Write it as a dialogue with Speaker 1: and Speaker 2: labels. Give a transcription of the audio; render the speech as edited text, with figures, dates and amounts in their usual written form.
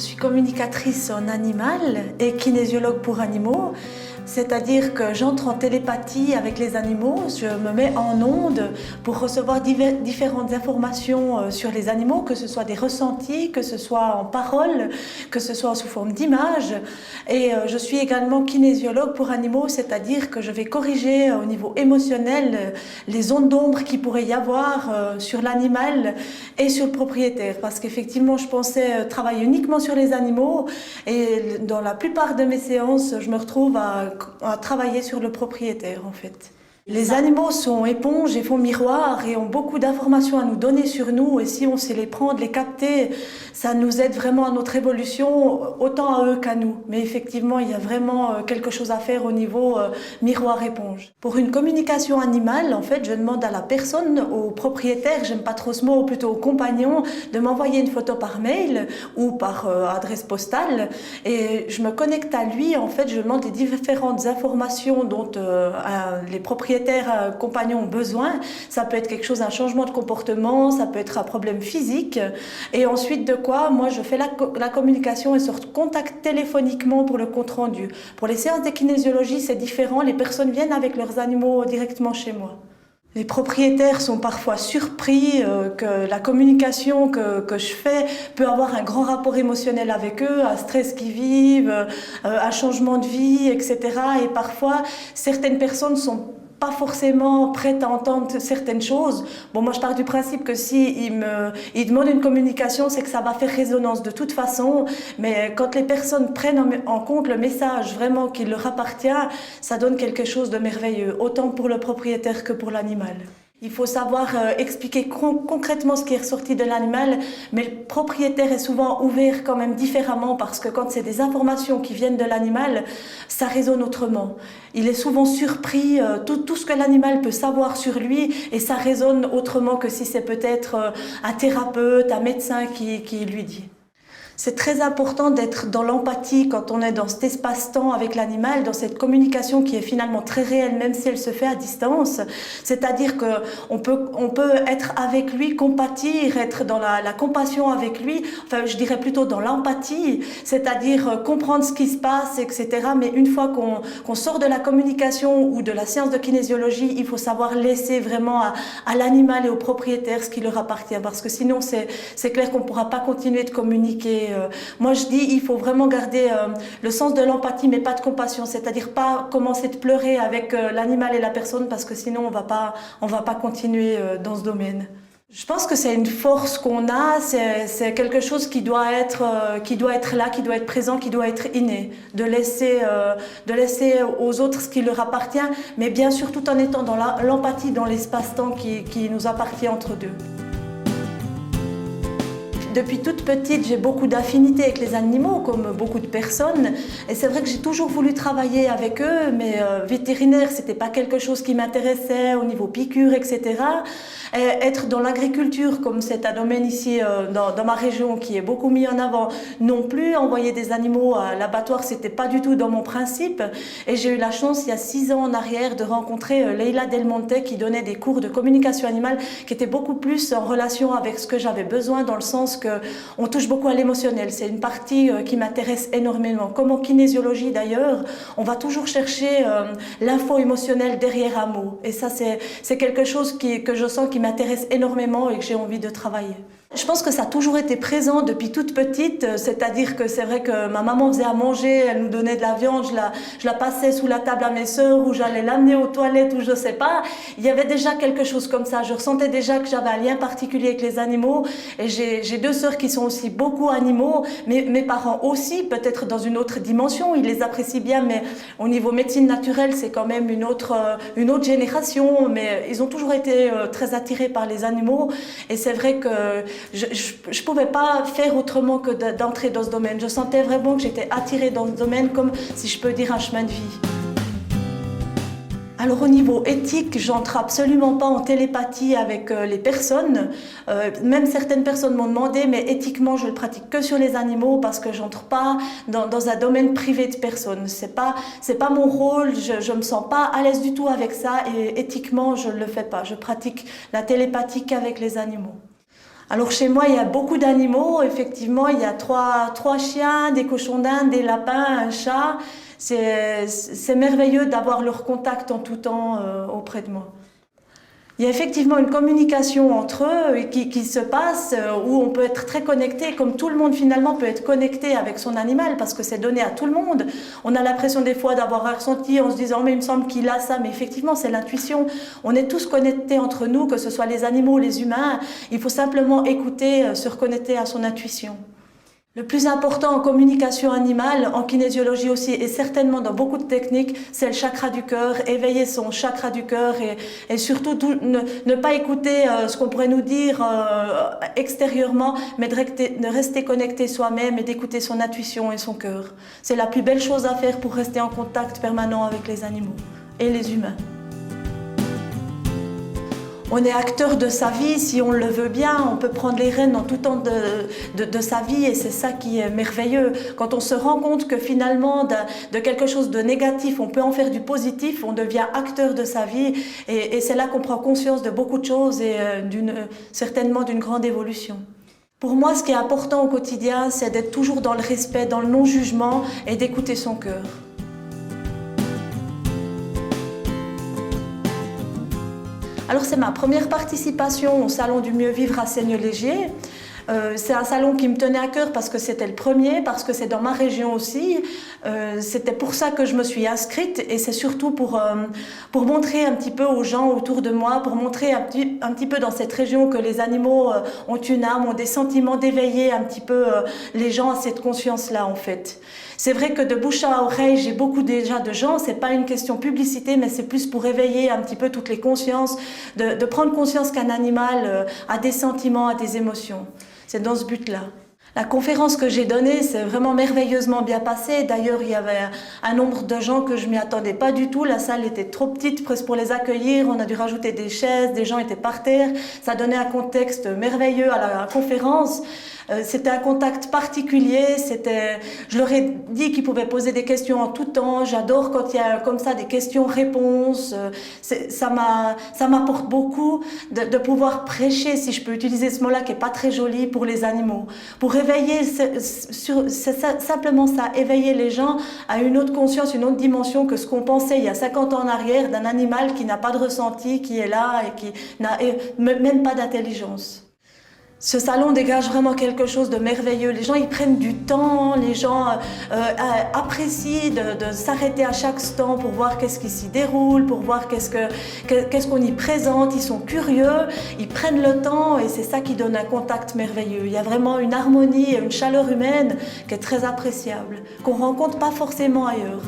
Speaker 1: suis communicatrice en animal et kinésiologue pour animaux. C'est-à-dire que j'entre en télépathie avec les animaux, je me mets en onde pour recevoir différentes informations sur les animaux, que ce soit des ressentis, que ce soit en parole, que ce soit sous forme d'images. Et je suis également kinésiologue pour animaux, c'est-à-dire que je vais corriger au niveau émotionnel les ondes d'ombre qu'il pourrait y avoir sur l'animal et sur le propriétaire. Parce qu'effectivement, je pensais travailler uniquement sur les animaux et dans la plupart de mes séances, je me retrouve à travailler sur le propriétaire en fait. Les animaux sont éponges et font miroir et ont beaucoup d'informations à nous donner sur nous, et si on sait les prendre, les capter, ça nous aide vraiment à notre évolution, autant à eux qu'à nous. Mais effectivement, il y a vraiment quelque chose à faire au niveau miroir-éponge. Pour une communication animale, en fait, je demande à la personne, au propriétaire, j'aime pas trop ce mot, ou plutôt au compagnon, de m'envoyer une photo par mail ou par adresse postale, et je me connecte à lui. En fait, je demande les différentes informations dont les propriétaires compagnons ont besoin. Ça peut être quelque chose, un changement de comportement, ça peut être un problème physique. Et ensuite de quoi, moi je fais la communication et se contacte téléphoniquement pour le compte rendu. Pour les séances de kinésiologie, c'est différent. Les personnes viennent avec leurs animaux directement chez moi. Les propriétaires sont parfois surpris que la communication que je fais peut avoir un grand rapport émotionnel avec eux, un stress qu'ils vivent, un changement de vie, etc. Et parfois, certaines personnes sont pas forcément prête à entendre certaines choses. Bon, moi je pars du principe que si il demande une communication, c'est que ça va faire résonance de toute façon, mais quand les personnes prennent en compte le message vraiment qui leur appartient, ça donne quelque chose de merveilleux, autant pour le propriétaire que pour l'animal. Il faut savoir expliquer concrètement ce qui est ressorti de l'animal, mais le propriétaire est souvent ouvert quand même différemment, parce que quand c'est des informations qui viennent de l'animal, ça résonne autrement. Il est souvent surpris, tout ce que l'animal peut savoir sur lui, et ça résonne autrement que si c'est peut-être un thérapeute, un médecin qui lui dit. C'est très important d'être dans l'empathie quand on est dans cet espace-temps avec l'animal, dans cette communication qui est finalement très réelle, même si elle se fait à distance. C'est-à-dire qu'on peut être avec lui, compatir, être dans la compassion avec lui, enfin je dirais plutôt dans l'empathie, c'est-à-dire comprendre ce qui se passe, etc. Mais une fois qu'on sort de la communication ou de la séance de kinésiologie, il faut savoir laisser vraiment à l'animal et au propriétaire ce qui leur appartient, parce que sinon c'est clair qu'on ne pourra pas continuer de communiquer. Moi je dis il faut vraiment garder le sens de l'empathie, mais pas de compassion, c'est-à-dire pas commencer de pleurer avec l'animal et la personne, parce que sinon on va pas continuer dans ce domaine. Je pense que c'est une force qu'on a, c'est quelque chose qui doit être là, qui doit être présent, qui doit être inné, de laisser aux autres ce qui leur appartient, mais bien sûr tout en étant dans l'empathie, dans l'espace-temps qui nous appartient entre deux. Depuis toute petite, j'ai beaucoup d'affinités avec les animaux, comme beaucoup de personnes. Et c'est vrai que j'ai toujours voulu travailler avec eux, mais vétérinaire, c'était pas quelque chose qui m'intéressait au niveau piqûres, etc. Et être dans l'agriculture, comme c'est un domaine ici dans ma région qui est beaucoup mis en avant, non plus. Envoyer des animaux à l'abattoir, c'était pas du tout dans mon principe. Et j'ai eu la chance, il y a 6 ans en arrière, de rencontrer Leila Del Monte, qui donnait des cours de communication animale, qui étaient beaucoup plus en relation avec ce que j'avais besoin, dans le sens on touche beaucoup à l'émotionnel. C'est une partie qui m'intéresse énormément. Comme en kinésiologie d'ailleurs, on va toujours chercher l'info émotionnelle derrière un mot. Et ça, c'est quelque chose que je sens qui m'intéresse énormément et que j'ai envie de travailler. Je pense que ça a toujours été présent depuis toute petite, c'est-à-dire que c'est vrai que ma maman faisait à manger, elle nous donnait de la viande, je la passais sous la table à mes sœurs, ou j'allais l'amener aux toilettes, ou je sais pas. Il y avait déjà quelque chose comme ça, je ressentais déjà que j'avais un lien particulier avec les animaux, et j'ai 2 sœurs qui sont aussi beaucoup animaux, mais mes parents aussi, peut-être dans une autre dimension, ils les apprécient bien, mais au niveau médecine naturelle, c'est quand même une autre génération, mais ils ont toujours été très attirés par les animaux, et c'est vrai que je pouvais pas faire autrement que d'entrer dans ce domaine. Je sentais vraiment que j'étais attirée dans ce domaine, comme, si je peux dire, un chemin de vie. Alors au niveau éthique, j'entre absolument pas en télépathie avec les personnes. Même certaines personnes m'ont demandé, mais éthiquement je le pratique que sur les animaux, parce que j'entre pas dans un domaine privé de personnes. C'est pas mon rôle, je me sens pas à l'aise du tout avec ça, et éthiquement je le fais pas. Je pratique la télépathie qu'avec les animaux. Alors chez moi, il y a beaucoup d'animaux. Effectivement, il y a trois chiens, des cochons d'Inde, des lapins, un chat. C'est merveilleux d'avoir leur contact en tout temps auprès de moi. Il y a effectivement une communication entre eux qui se passe où on peut être très connecté, comme tout le monde finalement peut être connecté avec son animal parce que c'est donné à tout le monde. On a l'impression des fois d'avoir un ressenti en se disant mais il me semble qu'il a ça, mais effectivement c'est l'intuition. On est tous connectés entre nous, que ce soit les animaux, les humains. Il faut simplement écouter, se reconnecter à son intuition. Le plus important en communication animale, en kinésiologie aussi, et certainement dans beaucoup de techniques, c'est le chakra du cœur, éveiller son chakra du cœur et surtout ne pas écouter ce qu'on pourrait nous dire extérieurement, mais de rester connecté soi-même et d'écouter son intuition et son cœur. C'est la plus belle chose à faire pour rester en contact permanent avec les animaux et les humains. On est acteur de sa vie, si on le veut bien, on peut prendre les rênes en tout temps de sa vie et c'est ça qui est merveilleux. Quand on se rend compte que finalement de quelque chose de négatif, on peut en faire du positif, on devient acteur de sa vie et c'est là qu'on prend conscience de beaucoup de choses et certainement d'une grande évolution. Pour moi, ce qui est important au quotidien, c'est d'être toujours dans le respect, dans le non-jugement et d'écouter son cœur. Alors c'est ma première participation au Salon du Mieux Vivre à Seignelay-Légier. C'est un salon qui me tenait à cœur parce que c'était le premier, parce que c'est dans ma région aussi. C'était pour ça que je me suis inscrite et c'est surtout pour montrer un petit peu aux gens autour de moi, pour montrer un petit peu dans cette région que les animaux ont une âme, ont des sentiments, d'éveiller un petit peu les gens à cette conscience-là en fait. C'est vrai que de bouche à oreille, j'ai beaucoup déjà de gens, c'est pas une question publicité, mais c'est plus pour éveiller un petit peu toutes les consciences, de prendre conscience qu'un animal a des sentiments, a des émotions. C'est dans ce but-là. La conférence que j'ai donnée, c'est vraiment merveilleusement bien passé. D'ailleurs, il y avait un nombre de gens que je m'y attendais pas du tout. La salle était trop petite, presque pour les accueillir. On a dû rajouter des chaises, des gens étaient par terre. Ça donnait un contexte merveilleux à la conférence. C'était un contact particulier. Je leur ai dit qu'ils pouvaient poser des questions en tout temps. J'adore quand il y a comme ça des questions-réponses. Ça m'apporte beaucoup de pouvoir prêcher, si je peux utiliser ce mot-là qui est pas très joli, pour les animaux. Pour éveiller, c'est simplement ça, éveiller les gens à une autre conscience, une autre dimension que ce qu'on pensait il y a 50 ans en arrière d'un animal qui n'a pas de ressenti, qui est là et qui n'a même pas d'intelligence. Ce salon dégage vraiment quelque chose de merveilleux. Les gens, ils prennent du temps, les gens apprécient de s'arrêter à chaque stand pour voir qu'est-ce qui s'y déroule, pour voir qu'est-ce qu'on y présente. Ils sont curieux, ils prennent le temps et c'est ça qui donne un contact merveilleux. Il y a vraiment une harmonie et une chaleur humaine qui est très appréciable, qu'on rencontre pas forcément ailleurs.